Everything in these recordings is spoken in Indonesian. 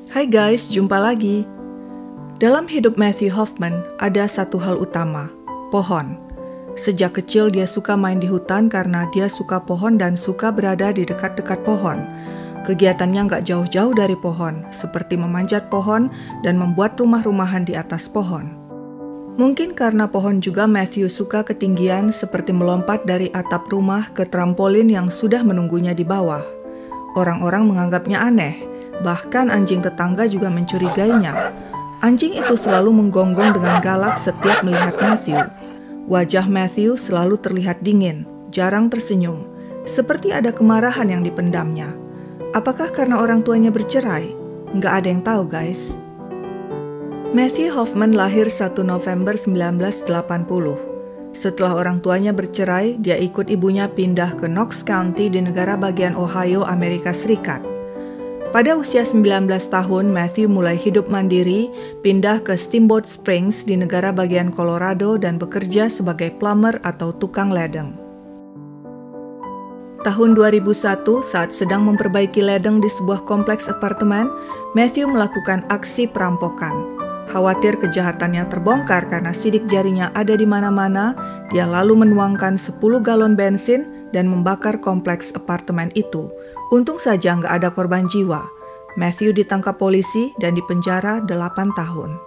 Hai guys, jumpa lagi. Dalam hidup Matthew Hoffman ada satu hal utama, pohon. Sejak kecil dia suka main di hutan karena dia suka pohon dan suka berada di dekat-dekat pohon. Kegiatannya nggak jauh-jauh dari pohon, seperti memanjat pohon dan membuat rumah-rumahan di atas pohon. Mungkin karena pohon juga Matthew suka ketinggian seperti melompat dari atap rumah ke trampolin yang sudah menunggunya di bawah. Orang-orang menganggapnya aneh. Bahkan anjing tetangga juga mencurigainya. Anjing itu selalu menggonggong dengan galak setiap melihat Matthew. Wajah Matthew selalu terlihat dingin, jarang tersenyum, seperti ada kemarahan yang dipendamnya. Apakah karena orang tuanya bercerai? Nggak ada yang tahu, guys. Matthew Hoffman lahir 1 November 1980. Setelah orang tuanya bercerai, dia ikut ibunya pindah ke Knox County di negara bagian Ohio, Amerika Serikat. Pada usia 19 tahun, Matthew mulai hidup mandiri, pindah ke Steamboat Springs di negara bagian Colorado dan bekerja sebagai plumber atau tukang ledeng. Tahun 2001, saat sedang memperbaiki ledeng di sebuah kompleks apartemen, Matthew melakukan aksi perampokan. Khawatir kejahatannya terbongkar karena sidik jarinya ada di mana-mana, dia lalu menuangkan 10 galon bensin dan membakar kompleks apartemen itu. Untung saja nggak ada korban jiwa. Matthew ditangkap polisi dan dipenjara 8 tahun.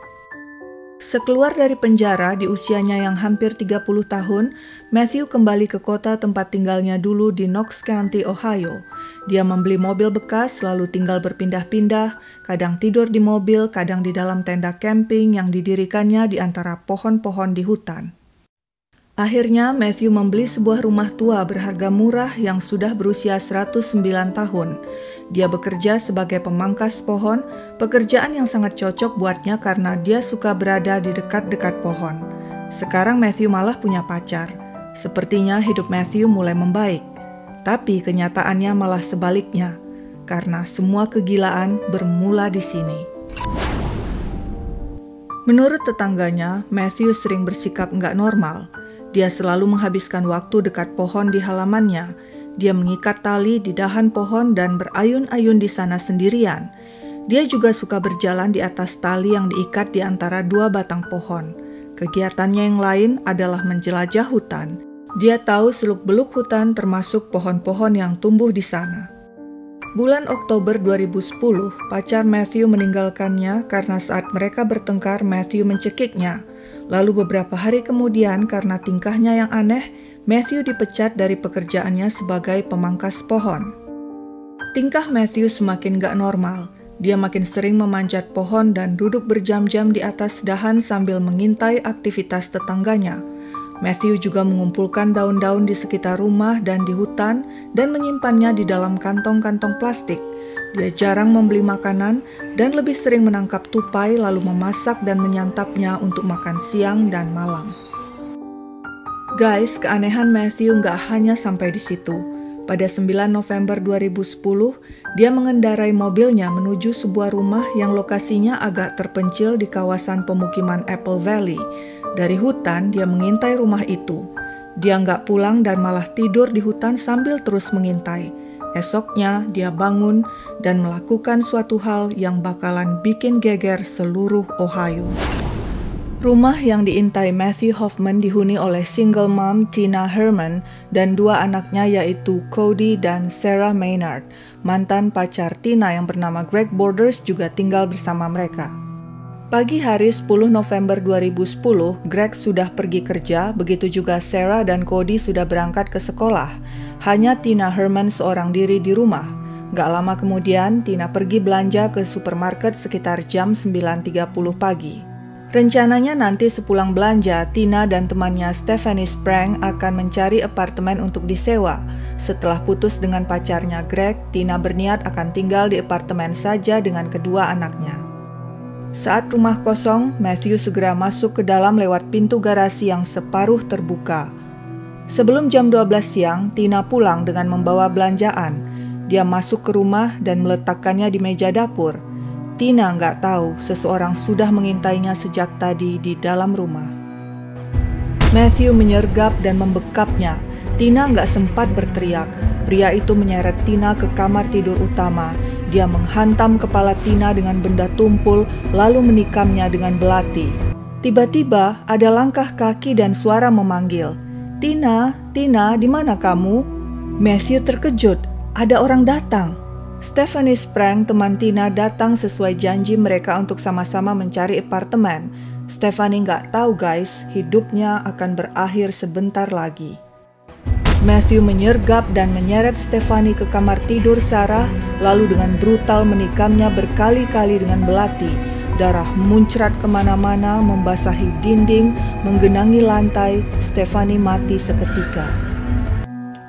Sekeluar dari penjara di usianya yang hampir 30 tahun, Matthew kembali ke kota tempat tinggalnya dulu di Knox County, Ohio. Dia membeli mobil bekas lalu tinggal berpindah-pindah, kadang tidur di mobil, kadang di dalam tenda camping yang didirikannya di antara pohon-pohon di hutan. Akhirnya, Matthew membeli sebuah rumah tua berharga murah yang sudah berusia 109 tahun. Dia bekerja sebagai pemangkas pohon, pekerjaan yang sangat cocok buatnya karena dia suka berada di dekat-dekat pohon. Sekarang Matthew malah punya pacar. Sepertinya hidup Matthew mulai membaik. Tapi kenyataannya malah sebaliknya, karena semua kegilaan bermula di sini. Menurut tetangganya, Matthew sering bersikap nggak normal. Dia selalu menghabiskan waktu dekat pohon di halamannya. Dia mengikat tali di dahan pohon dan berayun-ayun di sana sendirian. Dia juga suka berjalan di atas tali yang diikat di antara dua batang pohon. Kegiatannya yang lain adalah menjelajah hutan. Dia tahu seluk-beluk hutan termasuk pohon-pohon yang tumbuh di sana. Bulan Oktober 2010, pacar Matthew meninggalkannya karena saat mereka bertengkar Matthew mencekiknya. Lalu beberapa hari kemudian karena tingkahnya yang aneh, Matthew dipecat dari pekerjaannya sebagai pemangkas pohon. Tingkah Matthew semakin gak normal. Dia makin sering memanjat pohon dan duduk berjam-jam di atas dahan sambil mengintai aktivitas tetangganya. Matthew juga mengumpulkan daun-daun di sekitar rumah dan di hutan dan menyimpannya di dalam kantong-kantong plastik. Dia jarang membeli makanan dan lebih sering menangkap tupai lalu memasak dan menyantapnya untuk makan siang dan malam. Guys, keanehan Matthew nggak hanya sampai di situ. Pada 9 November 2010, dia mengendarai mobilnya menuju sebuah rumah yang lokasinya agak terpencil di kawasan pemukiman Apple Valley. Dari hutan, dia mengintai rumah itu. Dia nggak pulang dan malah tidur di hutan sambil terus mengintai. Esoknya, dia bangun dan melakukan suatu hal yang bakalan bikin geger seluruh Ohio. Rumah yang diintai Matthew Hoffman dihuni oleh single mom Tina Herman dan dua anaknya yaitu Cody dan Sarah Maynard. Mantan pacar Tina yang bernama Greg Borders juga tinggal bersama mereka. Pagi hari 10 November 2010, Greg sudah pergi kerja, begitu juga Sarah dan Cody sudah berangkat ke sekolah. Hanya Tina Herman seorang diri di rumah. Gak lama kemudian, Tina pergi belanja ke supermarket sekitar jam 9.30 pagi. Rencananya nanti sepulang belanja, Tina dan temannya Stephanie Sprang akan mencari apartemen untuk disewa. Setelah putus dengan pacarnya Greg, Tina berniat akan tinggal di apartemen saja dengan kedua anaknya. Saat rumah kosong, Matthew segera masuk ke dalam lewat pintu garasi yang separuh terbuka. Sebelum jam 12 siang, Tina pulang dengan membawa belanjaan. Dia masuk ke rumah dan meletakkannya di meja dapur. Tina nggak tahu seseorang sudah mengintainya sejak tadi di dalam rumah. Matthew menyergap dan membekapnya. Tina nggak sempat berteriak. Pria itu menyeret Tina ke kamar tidur utama. Dia menghantam kepala Tina dengan benda tumpul lalu menikamnya dengan belati. Tiba-tiba ada langkah kaki dan suara memanggil, "Tina, Tina, di mana kamu?" Matthew terkejut, ada orang datang. Stephanie Sprang, teman Tina, datang sesuai janji mereka untuk sama-sama mencari apartemen. Stephanie nggak tahu guys, hidupnya akan berakhir sebentar lagi. Matthew menyergap dan menyeret Stephanie ke kamar tidur Sarah, lalu dengan brutal menikamnya berkali-kali dengan belati. Darah muncrat kemana-mana, membasahi dinding, menggenangi lantai. Stephanie mati seketika.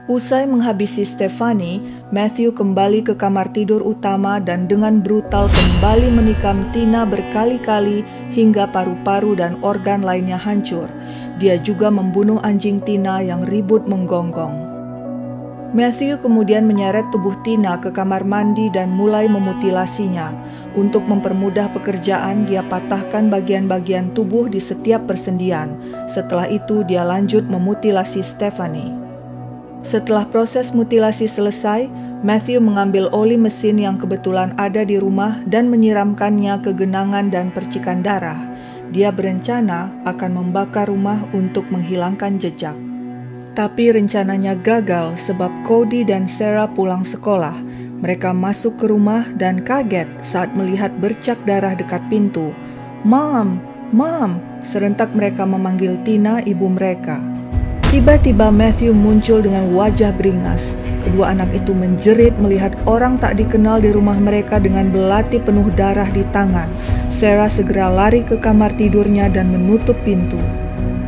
Usai menghabisi Stephanie, Matthew kembali ke kamar tidur utama dan dengan brutal kembali menikam Tina berkali-kali hingga paru-paru dan organ lainnya hancur. Dia juga membunuh anjing Tina yang ribut menggonggong. Matthew kemudian menyeret tubuh Tina ke kamar mandi dan mulai memutilasinya. Untuk mempermudah pekerjaan, dia patahkan bagian-bagian tubuh di setiap persendian. Setelah itu, dia lanjut memutilasi Stephanie. Setelah proses mutilasi selesai, Matthew mengambil oli mesin yang kebetulan ada di rumah dan menyiramkannya ke genangan dan percikan darah. Dia berencana akan membakar rumah untuk menghilangkan jejak. Tapi rencananya gagal sebab Cody dan Sarah pulang sekolah. Mereka masuk ke rumah dan kaget saat melihat bercak darah dekat pintu. "Mom, Mom!" serentak mereka memanggil Tina, ibu mereka. Tiba-tiba Matthew muncul dengan wajah beringas. Kedua anak itu menjerit melihat orang tak dikenal di rumah mereka dengan belati penuh darah di tangan. Sarah segera lari ke kamar tidurnya dan menutup pintu.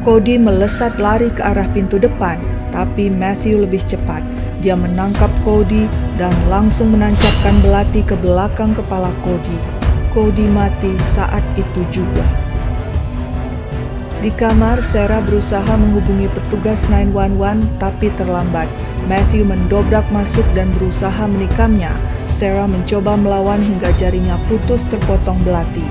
Cody melesat lari ke arah pintu depan, tapi Matthew lebih cepat. Dia menangkap Cody dan langsung menancapkan belati ke belakang kepala Cody. Cody mati saat itu juga. Di kamar, Sarah berusaha menghubungi petugas 911 tapi terlambat. Matthew mendobrak masuk dan berusaha menikamnya. Sarah mencoba melawan hingga jarinya putus terpotong belati.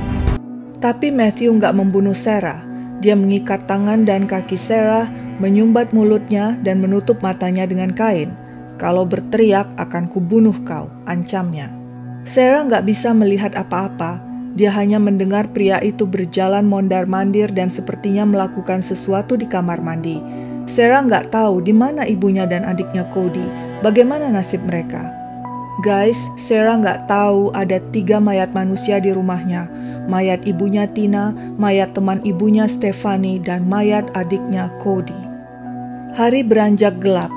Tapi Matthew nggak membunuh Sarah. Dia mengikat tangan dan kaki Sarah, menyumbat mulutnya dan menutup matanya dengan kain. "Kalau berteriak akan kubunuh kau," ancamnya. Sarah nggak bisa melihat apa-apa. Dia hanya mendengar pria itu berjalan mondar-mandir dan sepertinya melakukan sesuatu di kamar mandi. Sarah nggak tahu di mana ibunya dan adiknya Cody. Bagaimana nasib mereka? Guys, Sarah nggak tahu ada 3 mayat manusia di rumahnya. Mayat ibunya Tina, mayat teman ibunya Stephanie, dan mayat adiknya Cody. Hari beranjak gelap.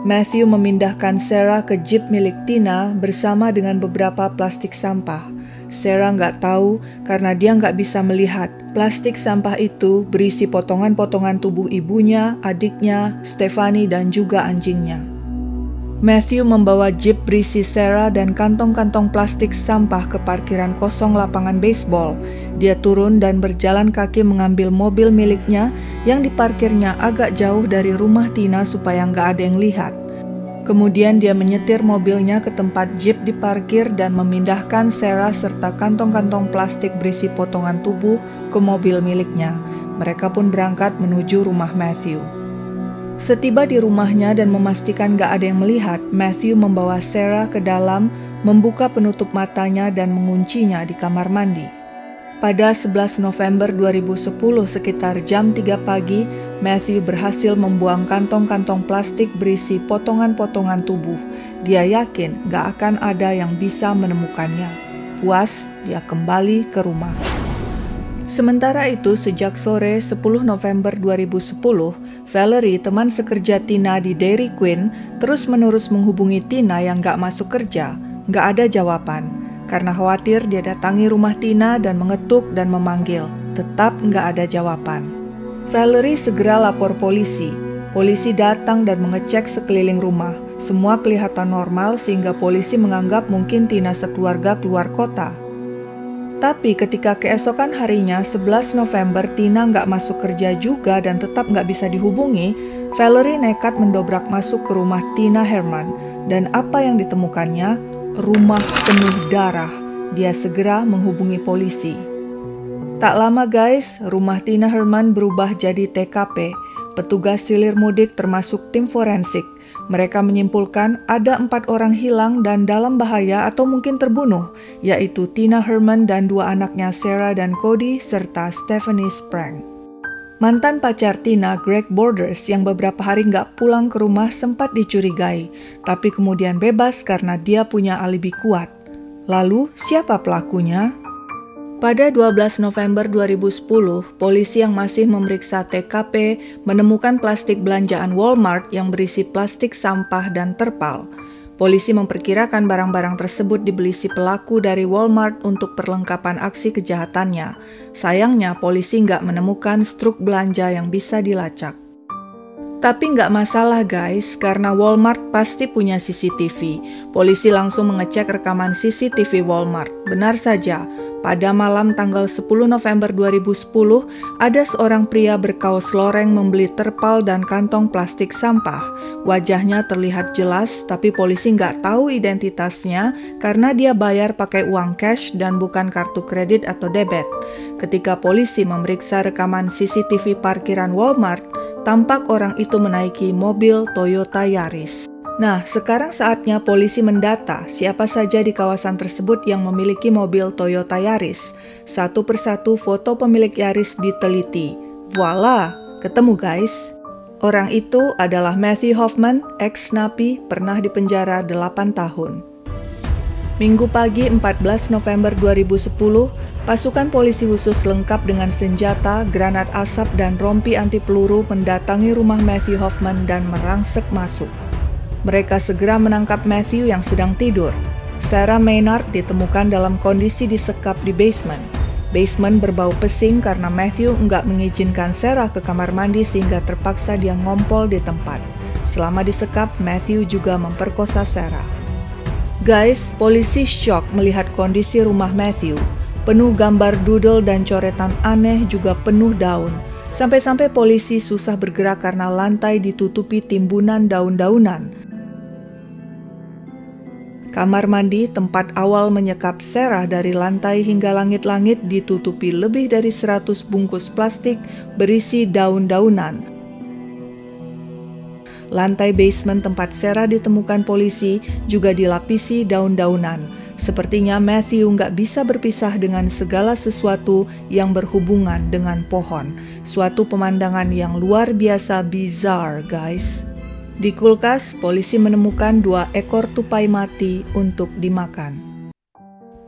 Matthew memindahkan Sarah ke jeep milik Tina bersama dengan beberapa plastik sampah. Sarah nggak tahu karena dia nggak bisa melihat. Plastik sampah itu berisi potongan-potongan tubuh ibunya, adiknya, Stephanie, dan juga anjingnya. Matthew membawa jeep berisi Sarah dan kantong-kantong plastik sampah ke parkiran kosong lapangan baseball. Dia turun dan berjalan kaki mengambil mobil miliknya yang diparkirnya agak jauh dari rumah Tina supaya nggak ada yang lihat. Kemudian dia menyetir mobilnya ke tempat jeep diparkir dan memindahkan Sarah serta kantong-kantong plastik berisi potongan tubuh ke mobil miliknya. Mereka pun berangkat menuju rumah Matthew. Setiba di rumahnya dan memastikan gak ada yang melihat, Matthew membawa Sarah ke dalam, membuka penutup matanya dan menguncinya di kamar mandi. Pada 11 November 2010 sekitar jam 3 pagi, Matthew berhasil membuang kantong-kantong plastik berisi potongan-potongan tubuh. Dia yakin gak akan ada yang bisa menemukannya. Puas, dia kembali ke rumah. Sementara itu, sejak sore 10 November 2010, Valerie, teman sekerja Tina di Dairy Queen, terus-menerus menghubungi Tina yang gak masuk kerja. Gak ada jawaban. Karena khawatir, dia datangi rumah Tina dan mengetuk dan memanggil. Tetap nggak ada jawaban. Valerie segera lapor polisi. Polisi datang dan mengecek sekeliling rumah. Semua kelihatan normal sehingga polisi menganggap mungkin Tina sekeluarga keluar kota. Tapi ketika keesokan harinya, 11 November, Tina nggak masuk kerja juga dan tetap nggak bisa dihubungi, Valerie nekat mendobrak masuk ke rumah Tina Herman. Dan apa yang ditemukannya? Rumah penuh darah. Dia segera menghubungi polisi. Tak lama guys, rumah Tina Herman berubah jadi TKP. petugas hilir mudik termasuk tim forensik. Mereka menyimpulkan ada 4 orang hilang dan dalam bahaya atau mungkin terbunuh, yaitu Tina Herman dan 2 anaknya Sarah dan Cody, serta Stephanie Sprang. Mantan pacar Tina, Greg Borders, yang beberapa hari nggak pulang ke rumah sempat dicurigai, tapi kemudian bebas karena dia punya alibi kuat. Lalu, siapa pelakunya? Pada 12 November 2010, polisi yang masih memeriksa TKP menemukan plastik belanjaan Walmart yang berisi plastik sampah dan terpal. Polisi memperkirakan barang-barang tersebut dibeli si pelaku dari Walmart untuk perlengkapan aksi kejahatannya. Sayangnya, polisi nggak menemukan struk belanja yang bisa dilacak. Tapi nggak masalah guys, karena Walmart pasti punya CCTV. Polisi langsung mengecek rekaman CCTV Walmart. Benar saja, pada malam tanggal 10 November 2010, ada seorang pria berkaos loreng membeli terpal dan kantong plastik sampah. Wajahnya terlihat jelas, tapi polisi nggak tahu identitasnya karena dia bayar pakai uang cash dan bukan kartu kredit atau debit. Ketika polisi memeriksa rekaman CCTV parkiran Walmart, tampak orang itu menaiki mobil Toyota Yaris. Nah, sekarang saatnya polisi mendata siapa saja di kawasan tersebut yang memiliki mobil Toyota Yaris. Satu persatu foto pemilik Yaris diteliti. Voila, ketemu guys. Orang itu adalah Matthew Hoffman, ex-napi, pernah dipenjara 8 tahun. Minggu pagi 14 November 2010, pasukan polisi khusus lengkap dengan senjata, granat asap, dan rompi anti peluru mendatangi rumah Matthew Hoffman dan merangsek masuk. Mereka segera menangkap Matthew yang sedang tidur. Sarah Maynard ditemukan dalam kondisi disekap di basement. Basement berbau pesing karena Matthew enggak mengizinkan Sarah ke kamar mandi sehingga terpaksa dia ngompol di tempat. Selama disekap, Matthew juga memperkosa Sarah. Guys, polisi shock melihat kondisi rumah Matthew. Penuh gambar doodle dan coretan aneh, juga penuh daun. Sampai-sampai polisi susah bergerak karena lantai ditutupi timbunan daun-daunan. Kamar mandi, tempat awal menyekap Sarah dari lantai hingga langit-langit, ditutupi lebih dari 100 bungkus plastik berisi daun-daunan. Lantai basement tempat Sarah ditemukan polisi juga dilapisi daun-daunan. Sepertinya Matthew nggak bisa berpisah dengan segala sesuatu yang berhubungan dengan pohon. Suatu pemandangan yang luar biasa bizarre, guys. Di kulkas, polisi menemukan 2 ekor tupai mati untuk dimakan.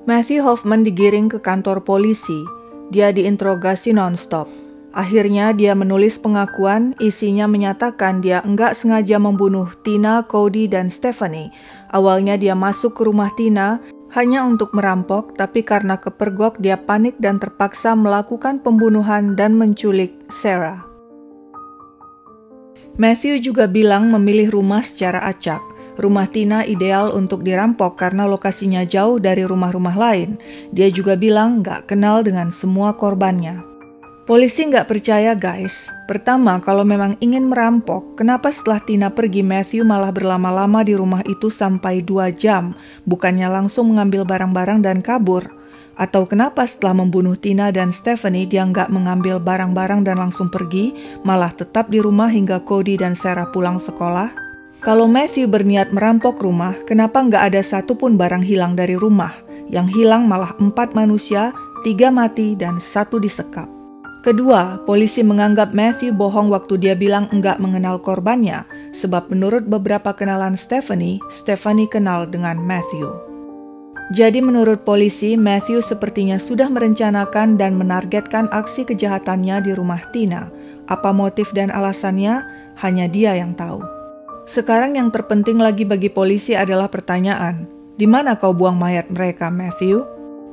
Matthew Hoffman digiring ke kantor polisi. Dia diinterogasi non-stop. Akhirnya dia menulis pengakuan, isinya menyatakan dia enggak sengaja membunuh Tina, Cody, dan Stephanie. Awalnya dia masuk ke rumah Tina hanya untuk merampok, tapi karena kepergok dia panik dan terpaksa melakukan pembunuhan dan menculik Sarah. Matthew juga bilang memilih rumah secara acak. Rumah Tina ideal untuk dirampok karena lokasinya jauh dari rumah-rumah lain. Dia juga bilang nggak kenal dengan semua korbannya. Polisi nggak percaya guys. Pertama, kalau memang ingin merampok, kenapa setelah Tina pergi Matthew malah berlama-lama di rumah itu sampai 2 jam, bukannya langsung mengambil barang-barang dan kabur? Atau kenapa setelah membunuh Tina dan Stephanie dia nggak mengambil barang-barang dan langsung pergi, malah tetap di rumah hingga Cody dan Sarah pulang sekolah? Kalau Matthew berniat merampok rumah, kenapa nggak ada satupun barang hilang dari rumah? Yang hilang malah 4 manusia, 3 mati dan 1 disekap. Kedua, polisi menganggap Matthew bohong waktu dia bilang enggak mengenal korbannya, sebab menurut beberapa kenalan Stephanie kenal dengan Matthew. Jadi menurut polisi, Matthew sepertinya sudah merencanakan dan menargetkan aksi kejahatannya di rumah Tina. Apa motif dan alasannya, hanya dia yang tahu. Sekarang yang terpenting lagi bagi polisi adalah pertanyaan, di mana kau buang mayat mereka, Matthew?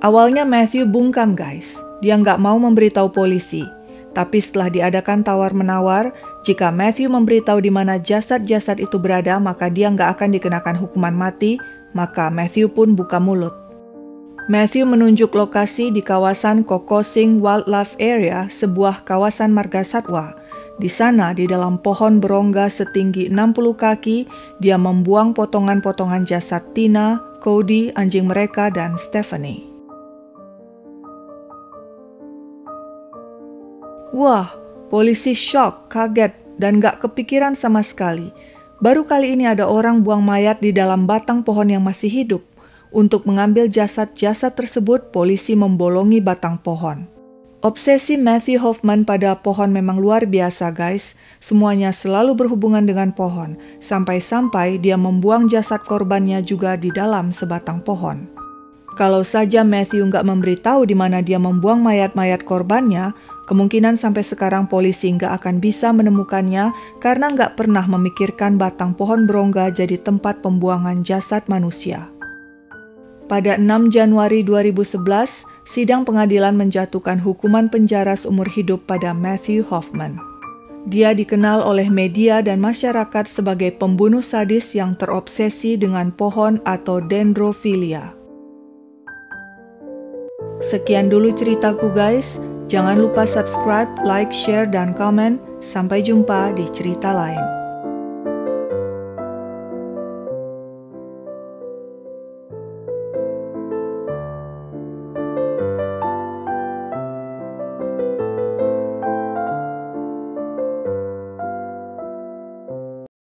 Awalnya Matthew bungkam guys. Dia nggak mau memberitahu polisi. Tapi setelah diadakan tawar-menawar, jika Matthew memberitahu di mana jasad-jasad itu berada, maka dia nggak akan dikenakan hukuman mati, maka Matthew pun buka mulut. Matthew menunjuk lokasi di kawasan Kokosing Wildlife Area, sebuah kawasan marga satwa. Di sana, di dalam pohon berongga setinggi 60 kaki, dia membuang potongan-potongan jasad Tina, Cody, anjing mereka, dan Stephanie. Wah, polisi shock, kaget. dan gak kepikiran sama sekali. Baru kali ini ada orang buang mayat di dalam batang pohon yang masih hidup. Untuk mengambil jasad-jasad tersebut, polisi membolongi batang pohon. Obsesi Matthew Hoffman pada pohon memang luar biasa, guys. Semuanya selalu berhubungan dengan pohon, sampai-sampai dia membuang jasad korbannya juga di dalam sebatang pohon. Kalau saja Matthew nggak memberitahu di mana dia membuang mayat-mayat korbannya, kemungkinan sampai sekarang polisi nggak akan bisa menemukannya karena nggak pernah memikirkan batang pohon berongga jadi tempat pembuangan jasad manusia. Pada 6 Januari 2011, sidang pengadilan menjatuhkan hukuman penjara seumur hidup pada Matthew Hoffman. Dia dikenal oleh media dan masyarakat sebagai pembunuh sadis yang terobsesi dengan pohon atau dendrofilia. Sekian dulu ceritaku, guys. Jangan lupa subscribe, like, share, dan komen. Sampai jumpa di cerita lain.